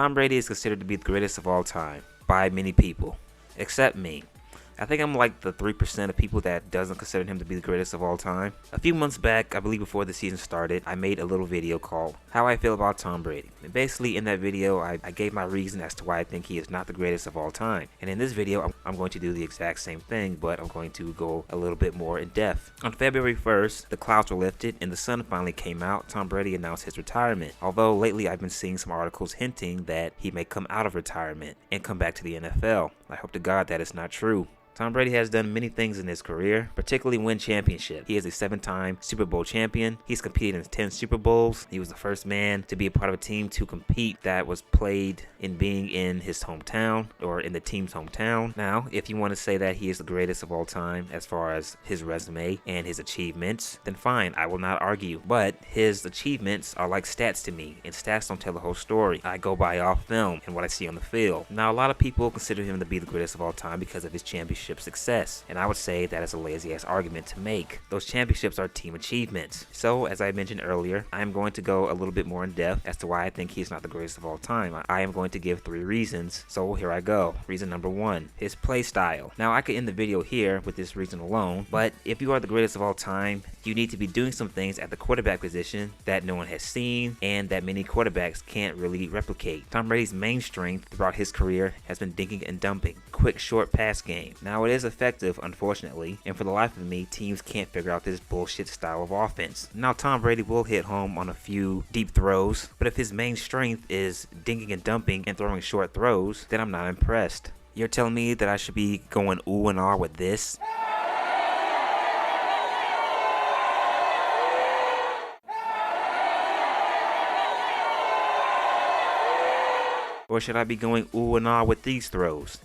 Tom Brady is considered to be the greatest of all time by many people, except me. I think I'm like the 3% of people that doesn't consider him to be the greatest of all time. A few months back, I believe before the season started, I made a little video called How I Feel About Tom Brady. And basically in that video, I gave my reason as to why I think he is not the greatest of all time. And in this video, I'm going to do the exact same thing, but I'm going to go a little bit more in depth. On February 1st, the clouds were lifted and the sun finally came out. Tom Brady announced his retirement. Although lately I've been seeing some articles hinting that he may come out of retirement and come back to the NFL. I hope to God that is not true. Tom Brady has done many things in his career, particularly win championships. He is a 7-time Super Bowl champion. He's competed in 10 Super Bowls. He was the first man to be a part of a team to compete that was played in being in his hometown or in the team's hometown. Now, if you want to say that he is the greatest of all time as far as his resume and his achievements, then fine, I will not argue. But his achievements are like stats to me, and stats don't tell the whole story. I go by off film and what I see on the field. Now, a lot of people consider him to be the greatest of all time because of his championship success, and I would say that is a lazy ass argument to make. Those championships are team achievements. So as I mentioned earlier, I am going to go a little bit more in depth as to why I think he's not the greatest of all time. I am going to give 3 reasons, so here I go. Reason number 1, his play style. Now I could end the video here with this reason alone, but if you are the greatest of all time, you need to be doing some things at the quarterback position that no one has seen and that many quarterbacks can't really replicate. Tom Brady's main strength throughout his career has been dinking and dumping, quick short pass game. Now it is effective, unfortunately, and for the life of me, teams can't figure out this bullshit style of offense. Now Tom Brady will hit home on a few deep throws, but if his main strength is dinking and dumping and throwing short throws, then I'm not impressed. You're telling me that I should be going ooh and ah with this? Or should I be going ooh and ah with these throws?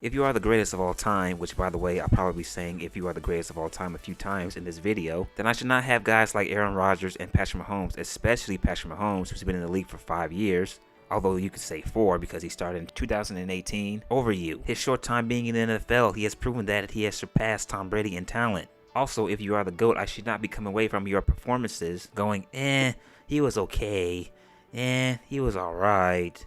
If you are the greatest of all time, which by the way, I'll probably be saying if you are the greatest of all time a few times in this video, then I should not have guys like Aaron Rodgers and Patrick Mahomes, especially Patrick Mahomes, who's been in the league for 5 years. Although you could say 4 because he started in 2018 over you. His short time being in the NFL, he has proven that he has surpassed Tom Brady in talent. Also, if you are the GOAT, I should not be coming away from your performances going, he was okay, he was alright.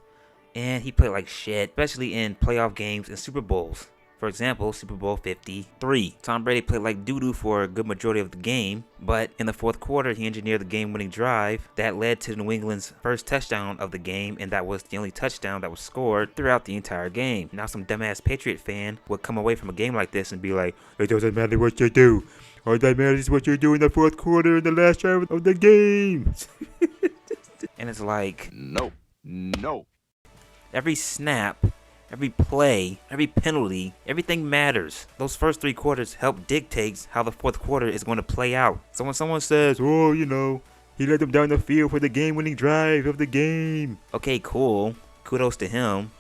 And he played like shit, especially in playoff games and Super Bowls. For example, Super Bowl 53. Tom Brady played like doo-doo for a good majority of the game, but in the 4th quarter, he engineered the game-winning drive that led to New England's first touchdown of the game, and that was the only touchdown that was scored throughout the entire game. Now some dumbass Patriot fan would come away from a game like this and be like, it doesn't matter what you do. All that matters is what you do in the 4th quarter in the last drive of the game. And it's like, no. Every snap, every play, every penalty, everything matters. Those first 3 quarters help dictate how the 4th quarter is going to play out. So when someone says, oh, he led them down the field for the game-winning drive of the game. Okay, cool. Kudos to him.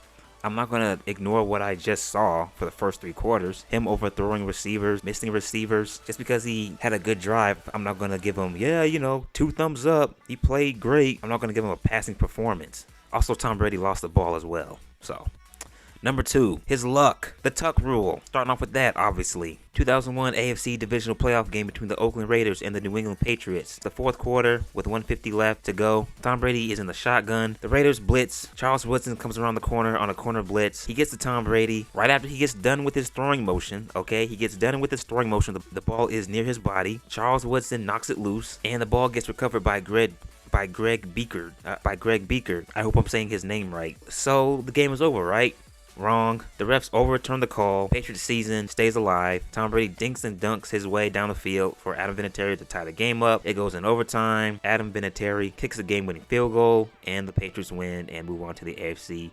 I'm not going to ignore what I just saw for the first 3 quarters. Him overthrowing receivers, missing receivers. Just because he had a good drive, I'm not going to give him, 2 thumbs up. He played great. I'm not going to give him a passing performance. Also, Tom Brady lost the ball as well. So, number 2, his luck. The Tuck rule. Starting off with that, obviously. 2001 AFC divisional playoff game between the Oakland Raiders and the New England Patriots. The 4th quarter, with 1:50 left to go. Tom Brady is in the shotgun. The Raiders blitz. Charles Woodson comes around the corner on a corner blitz. He gets to Tom Brady right after he gets done with his throwing motion. Okay, he gets done with his throwing motion. The ball is near his body. Charles Woodson knocks it loose, and the ball gets recovered by Greg Beaker. I hope I'm saying his name right. So the game is over, right? Wrong. The refs overturn the call. Patriots season stays alive. Tom Brady dinks and dunks his way down the field for Adam Vinatieri to tie the game up. It goes in overtime. Adam Vinatieri kicks a game-winning field goal, and the Patriots win and move on to the AFC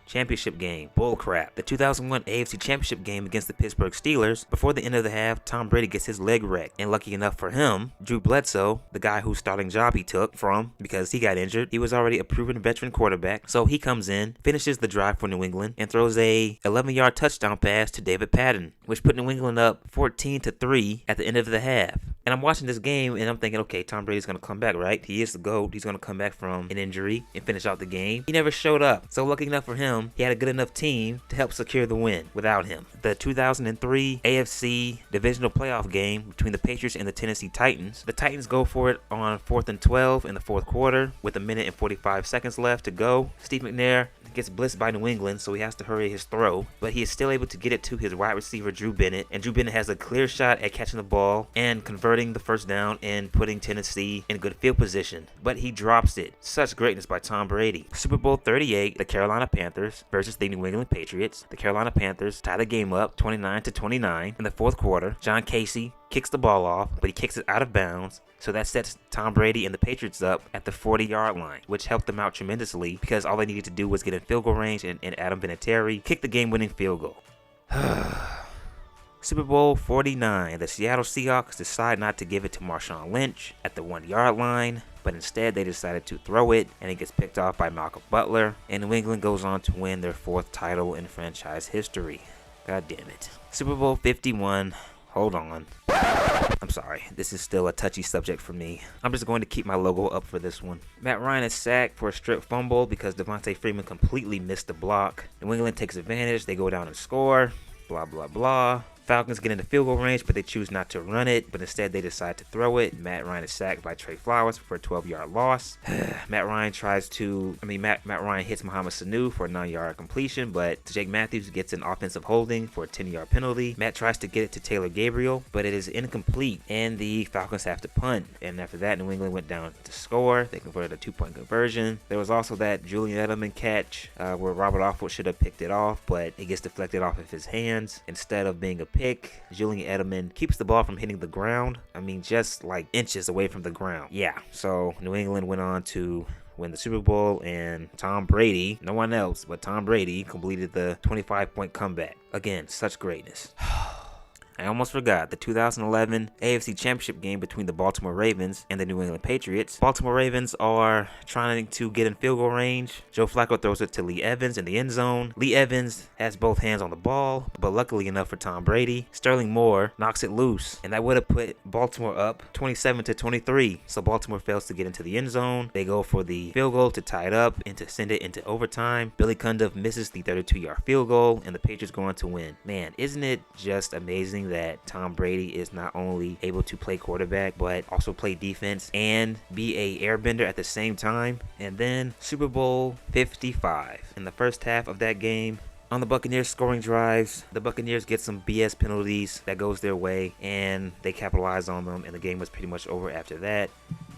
championship game. Bullcrap. The 2001 AFC Championship game against the Pittsburgh Steelers, before the end of the half, Tom Brady gets his leg wrecked. And lucky enough for him, Drew Bledsoe, the guy whose starting job he took from because he got injured, he was already a proven veteran quarterback. So he comes in, finishes the drive for New England, and throws a 11-yard touchdown pass to David Patton, which put New England up 14-3 at the end of the half. And I'm watching this game and I'm thinking, okay, Tom Brady's going to come back, right? He is the GOAT. He's going to come back from an injury and finish out the game. He never showed up. So lucky enough for him, he had a good enough team to help secure the win without him. The 2003 AFC divisional playoff game between the Patriots and the Tennessee Titans. The Titans go for it on 4th and 12 in the fourth quarter with 1:45 seconds left to go. Steve McNair gets blitzed by New England, so he has to hurry his throw, but he is still able to get it to his wide receiver Drew Bennett, and Drew Bennett has a clear shot at catching the ball and converting the first down and putting Tennessee in good field position, but he drops it. Such greatness by Tom Brady. Super Bowl 38, the Carolina Panthers versus the New England Patriots. The Carolina Panthers tie the game up 29-29 in the fourth quarter. John Casey kicks the ball off, but he kicks it out of bounds. So that sets Tom Brady and the Patriots up at the 40-yard line, which helped them out tremendously because all they needed to do was get in field goal range and Adam Vinatieri kicked the game-winning field goal. Super Bowl 49, the Seattle Seahawks decide not to give it to Marshawn Lynch at the 1-yard line, but instead they decided to throw it, and it gets picked off by Malcolm Butler, and New England goes on to win their 4th title in franchise history. God damn it. Super Bowl 51, hold on. I'm sorry, this is still a touchy subject for me. I'm just going to keep my logo up for this one. Matt Ryan is sacked for a strip fumble because Devontae Freeman completely missed the block. New England takes advantage, they go down and score, blah blah blah. Falcons get into field goal range, but they choose not to run it, but instead they decide to throw it. Matt Ryan is sacked by Trey Flowers for a 12-yard loss. Matt Ryan hits Mohamed Sanu for a 9-yard completion, but Jake Matthews gets an offensive holding for a 10-yard penalty. Matt tries to get it to Taylor Gabriel, but it is incomplete, and the Falcons have to punt. And after that, New England went down to score. They converted a 2-point conversion. There was also that Julian Edelman catch where Robert Offord should have picked it off, but it gets deflected off of his hands. Instead of being a pick, Julian Edelman keeps the ball from hitting the ground. I mean, just like inches away from the ground. Yeah, so New England went on to win the Super Bowl, and Tom Brady, no one else but Tom Brady, completed the 25-point comeback. Again, such greatness. I almost forgot the 2011 AFC Championship game between the Baltimore Ravens and the New England Patriots. Baltimore Ravens are trying to get in field goal range. Joe Flacco throws it to Lee Evans in the end zone. Lee Evans has both hands on the ball, but luckily enough for Tom Brady, Sterling Moore knocks it loose, and that would have put Baltimore up 27-23. So Baltimore fails to get into the end zone. They go for the field goal to tie it up and to send it into overtime. Billy Cundiff misses the 32-yard field goal, and the Patriots go on to win. Man, isn't it just amazing that Tom Brady is not only able to play quarterback, but also play defense and be a airbender at the same time? And then Super Bowl 55. In the first half of that game, on the Buccaneers scoring drives, the Buccaneers get some BS penalties that goes their way, and they capitalize on them, and the game was pretty much over after that.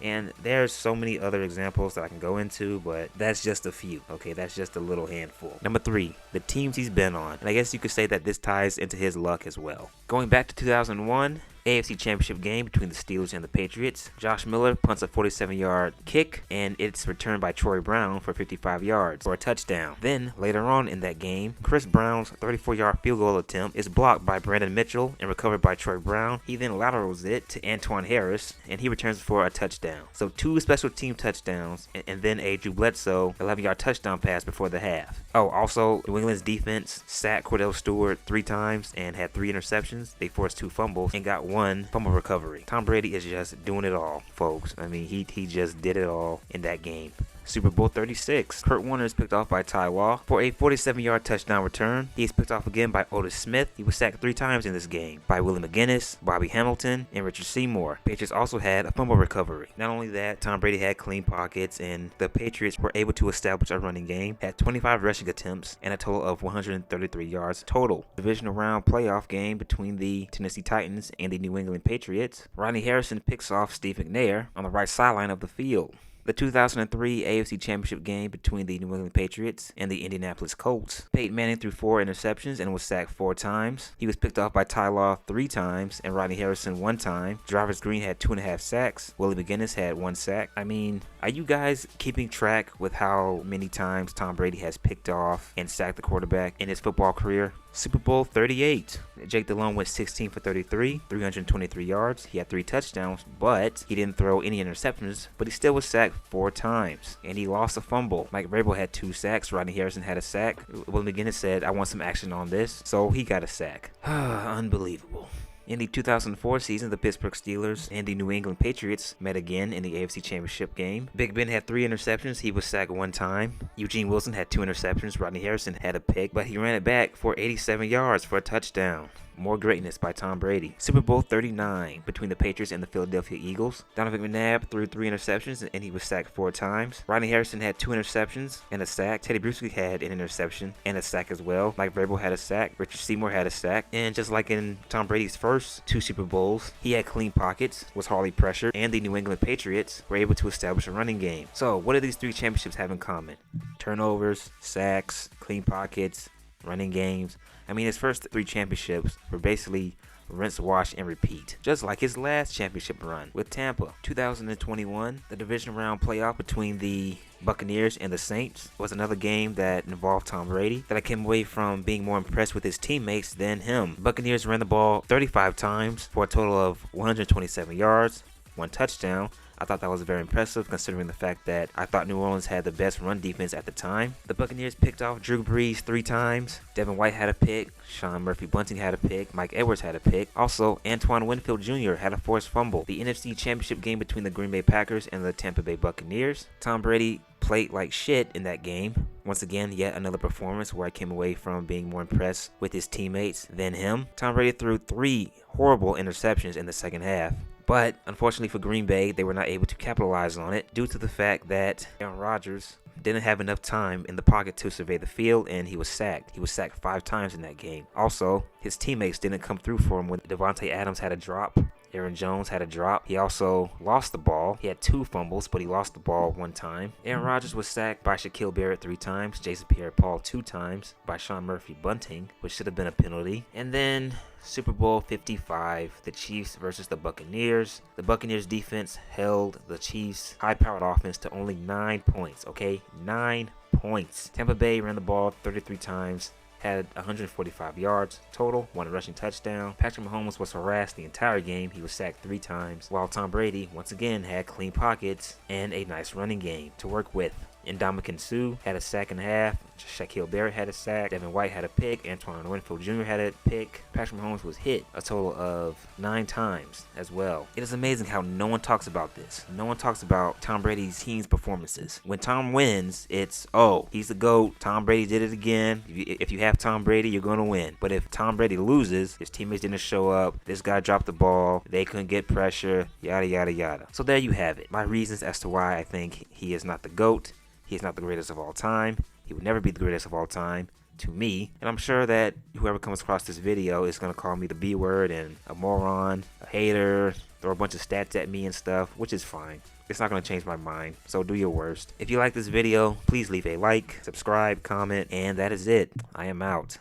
And there's so many other examples that I can go into, but that's just a few. Okay, that's just a little handful. Number 3, the teams he's been on. And I guess you could say that this ties into his luck as well. Going back to 2001, AFC Championship game between the Steelers and the Patriots. Josh Miller punts a 47-yard kick, and it's returned by Troy Brown for 55 yards for a touchdown. Then, later on in that game, Chris Brown's 34-yard field goal attempt is blocked by Brandon Mitchell and recovered by Troy Brown. He then laterals it to Antoine Harris, and he returns for a touchdown. So 2 special team touchdowns, and then a Drew Bledsoe 11-yard touchdown pass before the half. Oh, also, New England's defense sacked Cordell Stewart 3 times and had 3 interceptions. They forced 2 fumbles and got 1 fumble recovery. Tom Brady is just doing it all, folks. I mean, he just did it all in that game. Super Bowl 36. Kurt Warner is picked off by Ty Waugh for a 47-yard touchdown return. He is picked off again by Otis Smith. He was sacked 3 times in this game by Willie McGinnis, Bobby Hamilton, and Richard Seymour. Patriots also had a fumble recovery. Not only that, Tom Brady had clean pockets, and the Patriots were able to establish a running game, had 25 rushing attempts, and a total of 133 yards total. Divisional round playoff game between the Tennessee Titans and the New England Patriots. Ronnie Harrison picks off Steve McNair on the right sideline of the field. The 2003 AFC Championship game between the New England Patriots and the Indianapolis Colts. Peyton Manning threw 4 interceptions and was sacked 4 times. He was picked off by Ty Law 3 times and Rodney Harrison 1 time. Jarvis Green had 2.5 sacks. Willie McGinnis had 1 sack. I mean, are you guys keeping track with how many times Tom Brady has picked off and sacked the quarterback in his football career? Super Bowl 38. Jake Delhomme went 16 for 33, 323 yards. He had 3 touchdowns, but he didn't throw any interceptions, but he still was sacked 4 times, and he lost a fumble. Mike Vrabel had 2 sacks. Rodney Harrison had a sack. Will McGinnis said, I want some action on this, so he got a sack. Unbelievable. In the 2004 season, the Pittsburgh Steelers and the New England Patriots met again in the AFC Championship game. Big Ben had 3 interceptions. He was sacked 1 time. Eugene Wilson had 2 interceptions. Rodney Harrison had a pick, but he ran it back for 87 yards for a touchdown. More greatness by Tom Brady. Super Bowl 39 between the Patriots and the Philadelphia Eagles. Donovan McNabb threw 3 interceptions and he was sacked 4 times. Rodney Harrison had 2 interceptions and a sack. Teddy Bruschi had an interception and a sack as well. Mike Vrabel had a sack. Richard Seymour had a sack. And just like in Tom Brady's first 2 Super Bowls, he had clean pockets, was hardly pressured, and the New England Patriots were able to establish a running game. So what do these 3 championships have in common? Turnovers, sacks, clean pockets, running games. I mean, his first 3 championships were basically rinse, wash, and repeat, just like his last championship run with Tampa. 2021, the division round playoff between the Buccaneers and the Saints was another game that involved Tom Brady that I came away from being more impressed with his teammates than him. Buccaneers ran the ball 35 times for a total of 127 yards, 1 touchdown. I thought that was very impressive considering the fact that I thought New Orleans had the best run defense at the time. The Buccaneers picked off Drew Brees 3 times. Devin White had a pick. Sean Murphy-Bunting had a pick. Mike Edwards had a pick. Also, Antoine Winfield Jr. had a forced fumble. The NFC Championship game between the Green Bay Packers and the Tampa Bay Buccaneers. Tom Brady played like shit in that game. Once again, yet another performance where I came away from being more impressed with his teammates than him. Tom Brady threw 3 horrible interceptions in the second half. But unfortunately for Green Bay, they were not able to capitalize on it due to the fact that Aaron Rodgers didn't have enough time in the pocket to survey the field, and he was sacked. He was sacked 5 times in that game. Also, his teammates didn't come through for him when Devontae Adams had a drop. Aaron Jones had a drop. He also lost the ball. He had 2 fumbles, but he lost the ball 1 time. Aaron Rodgers was sacked by Shaquille Barrett 3 times, Jason Pierre-Paul 2 times, by Sean Murphy-Bunting, which should have been a penalty. And then Super Bowl 55, the Chiefs versus the Buccaneers. The Buccaneers defense held the Chiefs' high-powered offense to only 9 points, okay? 9 points. Tampa Bay ran the ball 33 times, had 145 yards total, 1 rushing touchdown. Patrick Mahomes was harassed the entire game. He was sacked 3 times, while Tom Brady, once again, had clean pockets and a nice running game to work with. Ndamukong Suh had a sack and a half. Shaquille Barrett had a sack. Devin White had a pick. Antoine Winfield Jr. had a pick. Patrick Mahomes was hit a total of 9 times as well. It is amazing how no one talks about this. No one talks about Tom Brady's team's performances. When Tom wins, it's, oh, he's the GOAT. Tom Brady did it again. If you have Tom Brady, you're going to win. But if Tom Brady loses, his teammates didn't show up, this guy dropped the ball, they couldn't get pressure, yada, yada, yada. So there you have it. My reasons as to why I think he is not the GOAT. He is not the greatest of all time. He would never be the greatest of all time to me. And I'm sure that whoever comes across this video is going to call me the B word and a moron, a hater, throw a bunch of stats at me and stuff, which is fine. It's not going to change my mind, so do your worst. If you like this video, please leave a like, subscribe, comment, and that is it. I am out.